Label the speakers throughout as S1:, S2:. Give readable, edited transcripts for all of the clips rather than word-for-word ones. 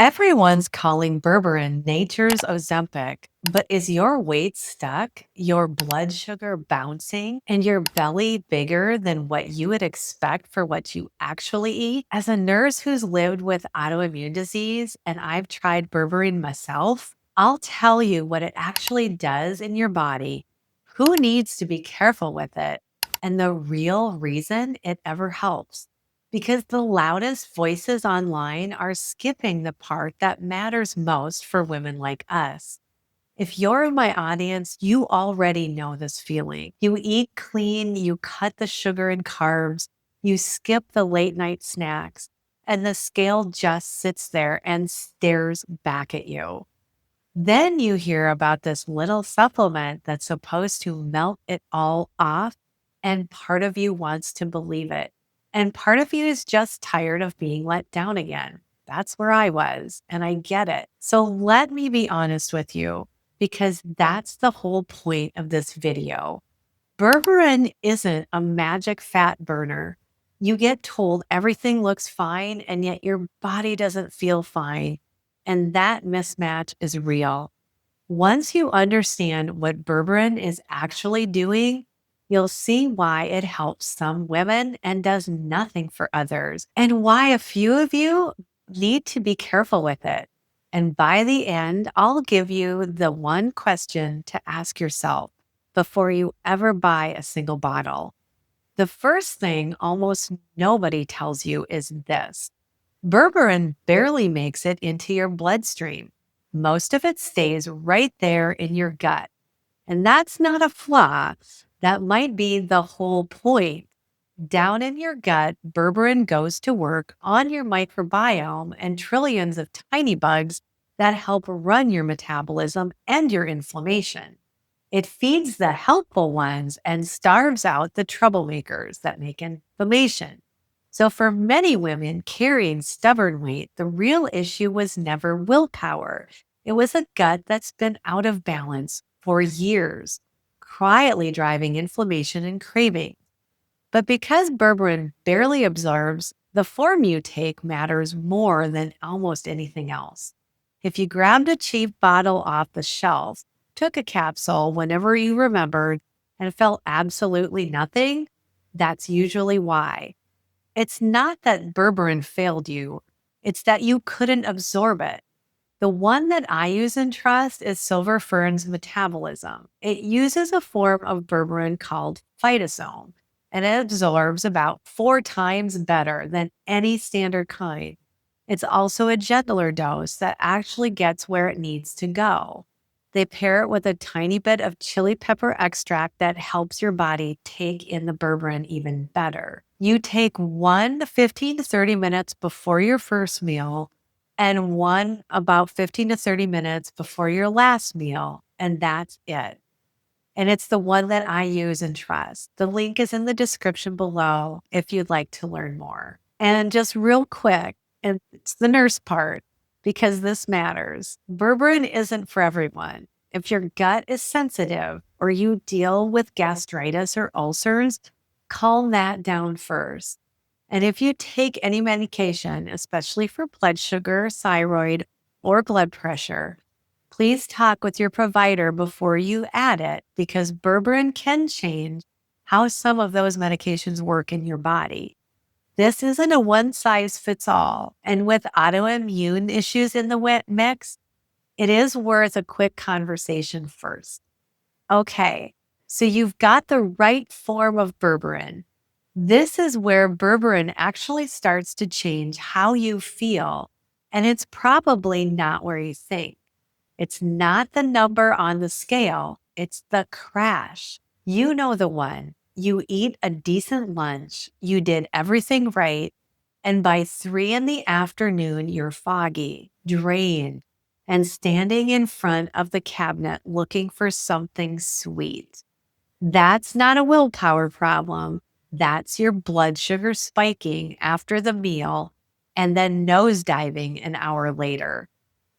S1: Everyone's calling Berberine nature's Ozempic, but is your weight stuck, your blood sugar bouncing, and your belly bigger than what you would expect for what you actually eat? As a nurse who's lived with autoimmune disease and I've tried Berberine myself, I'll tell you what it actually does in your body, who needs to be careful with it, and the real reason it ever helps. Because the loudest voices online are skipping the part that matters most for women like us. If you're in my audience, you already know this feeling. You eat clean, you cut the sugar and carbs, you skip the late night snacks, and the scale just sits there and stares back at you. Then you hear about this little supplement that's supposed to melt it all off, and part of you wants to believe it. And part of you is just tired of being let down again. That's where I was, and I get it. So let me be honest with you, because that's the whole point of this video. Berberine isn't a magic fat burner. You get told everything looks fine, and yet your body doesn't feel fine. And that mismatch is real. Once you understand what berberine is actually doing, you'll see why it helps some women and does nothing for others, and why a few of you need to be careful with it. And by the end, I'll give you the one question to ask yourself before you ever buy a single bottle. The first thing almost nobody tells you is this: berberine barely makes it into your bloodstream. Most of it stays right there in your gut. And that's not a flaw. That might be the whole point. Down in your gut, berberine goes to work on your microbiome and trillions of tiny bugs that help run your metabolism and your inflammation. It feeds the helpful ones and starves out the troublemakers that make inflammation. So, for many women carrying stubborn weight, the real issue was never willpower. It was a gut that's been out of balance for years, quietly driving inflammation and craving. But because berberine barely absorbs, the form you take matters more than almost anything else. If you grabbed a cheap bottle off the shelf, took a capsule whenever you remembered, and felt absolutely nothing, that's usually why. It's not that berberine failed you, it's that you couldn't absorb it. The one that I use and trust is silver fern's metabolism. It uses a form of berberine called phytosome, and it absorbs about 4 times better than any standard kind. It's also a gentler dose that actually gets where it needs to go. They pair it with a tiny bit of chili pepper extract that helps your body take in the berberine even better. You take one 15 to 30 minutes before your first meal and one about 15 to 30 minutes before your last meal, and that's it. And it's the one that I use and trust. The link is in the description below if you'd like to learn more. And just real quick, and it's the nurse part, because this matters. Berberine isn't for everyone. If your gut is sensitive or you deal with gastritis or ulcers, calm that down first. And if you take any medication, especially for blood sugar, thyroid, or blood pressure, please talk with your provider before you add it, because berberine can change how some of those medications work in your body. This isn't a one size fits all. And with autoimmune issues in the mix, it is worth a quick conversation first. Okay, so you've got the right form of berberine. This is where berberine actually starts to change how you feel, and it's probably not where you think. It's not the number on the scale, it's the crash. You know the one. You eat a decent lunch, you did everything right, and by 3 in the afternoon, you're foggy, drained, and standing in front of the cabinet looking for something sweet. That's not a willpower problem. That's your blood sugar spiking after the meal and then nosediving an hour later.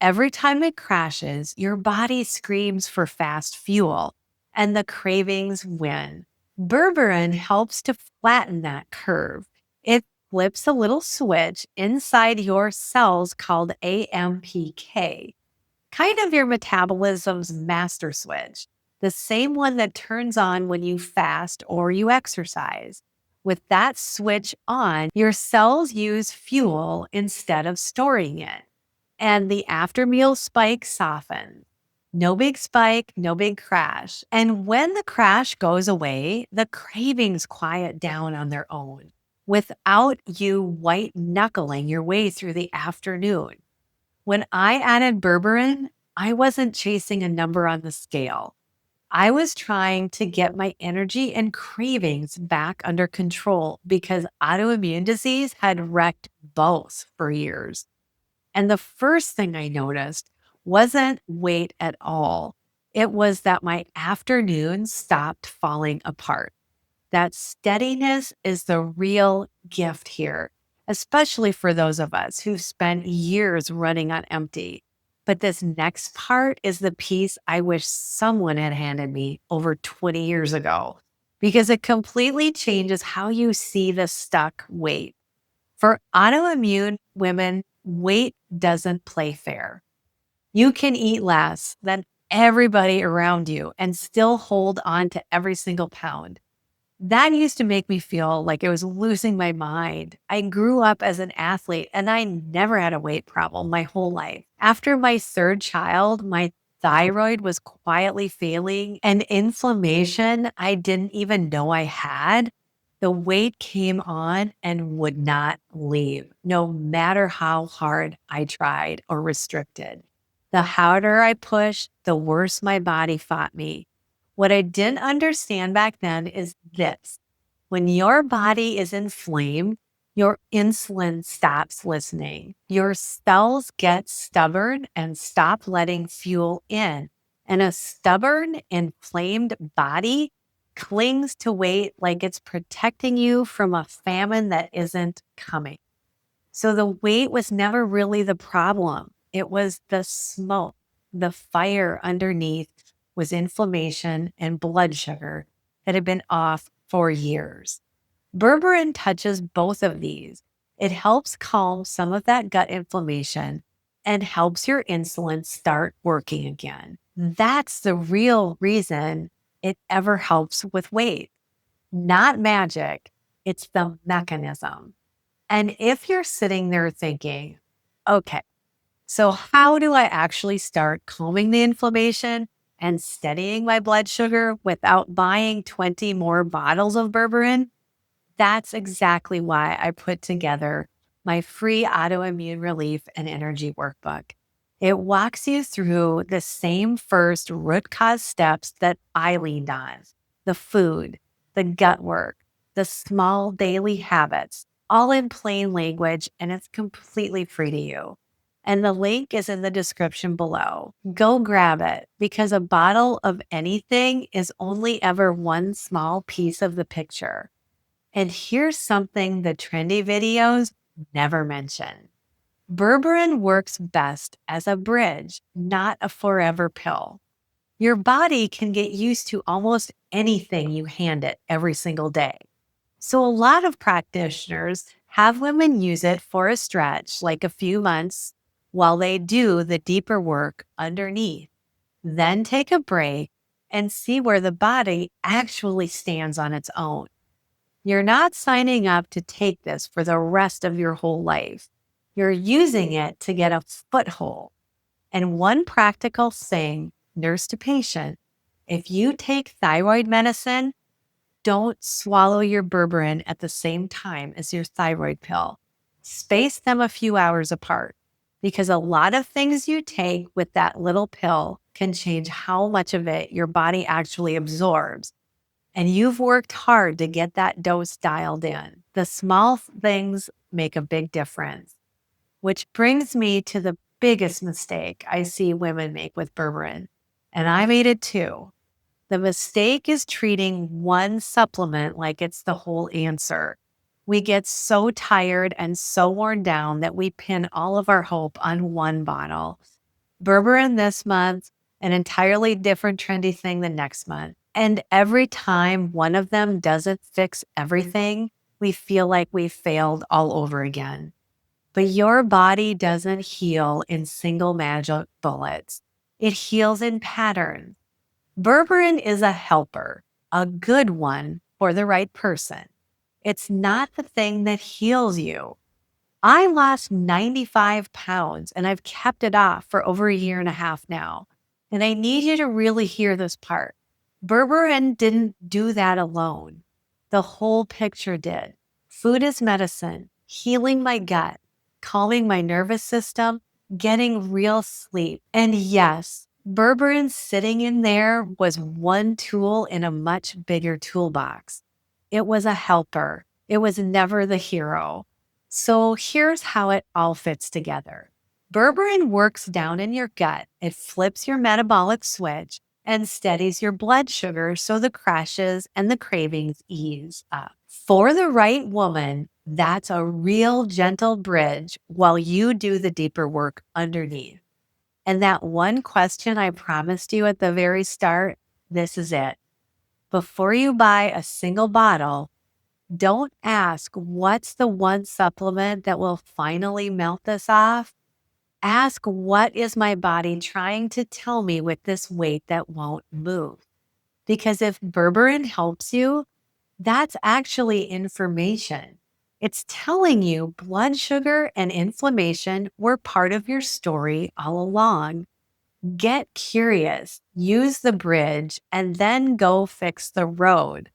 S1: Every time it crashes, your body screams for fast fuel and the cravings win. Berberine helps to flatten that curve. It flips a little switch inside your cells called AMPK, kind of your metabolism's master switch, the same one that turns on when you fast or you exercise. With that switch on, your cells use fuel instead of storing it. And the after meal spike softens. No big spike, no big crash. And when the crash goes away, the cravings quiet down on their own without you white knuckling your way through the afternoon. When I added berberine, I wasn't chasing a number on the scale. I was trying to get my energy and cravings back under control because autoimmune disease had wrecked both for years. And the first thing I noticed wasn't weight at all. It was that my afternoons stopped falling apart. That steadiness is the real gift here, especially for those of us who've spent years running on empty. But this next part is the piece I wish someone had handed me over 20 years ago, because it completely changes how you see the stuck weight. For autoimmune women, weight doesn't play fair. You can eat less than everybody around you and still hold on to every single pound. That used to make me feel like I was losing my mind. I grew up as an athlete and I never had a weight problem my whole life. After my third child, my thyroid was quietly failing and inflammation I didn't even know I had. The weight came on and would not leave, no matter how hard I tried or restricted. The harder I pushed, the worse my body fought me. What I didn't understand back then is this. When your body is inflamed, your insulin stops listening. Your cells get stubborn and stop letting fuel in. And a stubborn, inflamed body clings to weight like it's protecting you from a famine that isn't coming. So the weight was never really the problem. It was the smoke, the fire underneath was inflammation and blood sugar that had been off for years. Berberine touches both of these. It helps calm some of that gut inflammation and helps your insulin start working again. That's the real reason it ever helps with weight. Not magic, it's the mechanism. And if you're sitting there thinking, okay, so how do I actually start calming the inflammation and steadying my blood sugar without buying 20 more bottles of berberine? That's exactly why I put together my free autoimmune relief and energy workbook. It walks you through the same first root cause steps that I leaned on: the food, the gut work, the small daily habits, all in plain language, and it's completely free to you. And the link is in the description below. Go grab it, because a bottle of anything is only ever one small piece of the picture. And here's something the trendy videos never mention. Berberine works best as a bridge, not a forever pill. Your body can get used to almost anything you hand it every single day. So a lot of practitioners have women use it for a stretch, like a few months, while they do the deeper work underneath. Then take a break and see where the body actually stands on its own. You're not signing up to take this for the rest of your whole life. You're using it to get a foothold. And one practical thing, nurse to patient, if you take thyroid medicine, don't swallow your berberine at the same time as your thyroid pill. Space them a few hours apart, because a lot of things you take with that little pill can change how much of it your body actually absorbs. And you've worked hard to get that dose dialed in. The small things make a big difference, which brings me to the biggest mistake I see women make with berberine. And I made it too. The mistake is treating one supplement like it's the whole answer. We get so tired and so worn down that we pin all of our hope on one bottle. Berberine this month, an entirely different trendy thing the next month. And every time one of them doesn't fix everything, we feel like we failed all over again. But your body doesn't heal in single magic bullets. It heals in patterns. Berberine is a helper, a good one for the right person. It's not the thing that heals you. I lost 95 pounds and I've kept it off for over a year and a half now. And I need you to really hear this part. Berberine didn't do that alone. The whole picture did. Food is medicine, healing my gut, calming my nervous system, getting real sleep. And yes, Berberine sitting in there was one tool in a much bigger toolbox. It was a helper. It was never the hero. So here's how it all fits together. Berberine works down in your gut. It flips your metabolic switch and steadies your blood sugar so the crashes and the cravings ease up. For the right woman, that's a real gentle bridge while you do the deeper work underneath. And that one question I promised you at the very start, this is it. Before you buy a single bottle, don't ask what's the one supplement that will finally melt this off. Ask what is my body trying to tell me with this weight that won't move? Because if berberine helps you, that's actually information. It's telling you blood sugar and inflammation were part of your story all along. Get curious, use the bridge, and then go fix the road.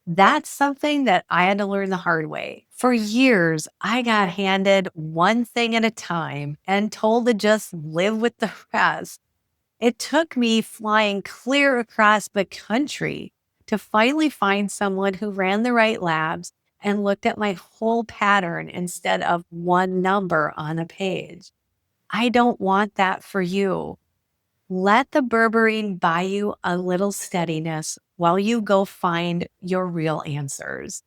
S1: That's something that I had to learn the hard way. For years, I got handed one thing at a time and told to just live with the rest. It took me flying clear across the country to finally find someone who ran the right labs and looked at my whole pattern instead of one number on a page. I don't want that for you. Let the berberine buy you a little steadiness while you go find your real answers.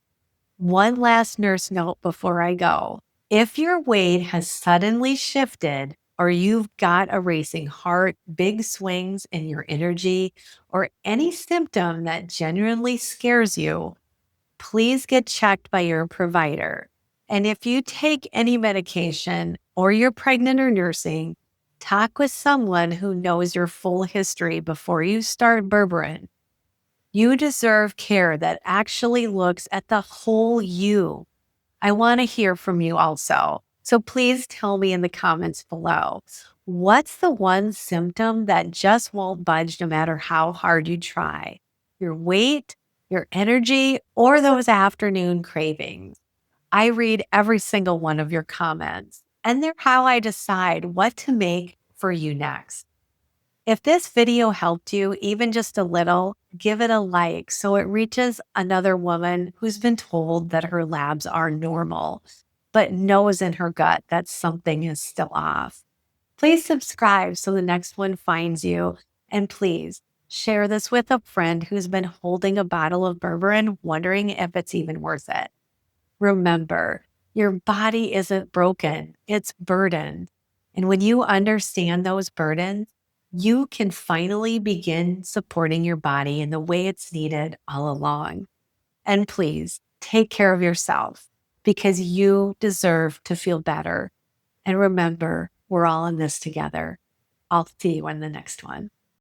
S1: One last nurse note before I go. If your weight has suddenly shifted, or you've got a racing heart, big swings in your energy, or any symptom that genuinely scares you, please get checked by your provider. And if you take any medication or you're pregnant or nursing, talk with someone who knows your full history before you start berberine. You deserve care that actually looks at the whole you. I want to hear from you also. So please tell me in the comments below, what's the one symptom that just won't budge no matter how hard you try? Your weight, your energy, or those afternoon cravings? I read every single one of your comments, and they're how I decide what to make for you next. If this video helped you even just a little, give it a like so it reaches another woman who's been told that her labs are normal, but knows in her gut that something is still off. Please subscribe so the next one finds you. And please share this with a friend who's been holding a bottle of berberine, wondering if it's even worth it. Remember, your body isn't broken, it's burdened. And when you understand those burdens, you can finally begin supporting your body in the way it's needed all along. And please take care of yourself because you deserve to feel better. And remember, we're all in this together. I'll see you in the next one.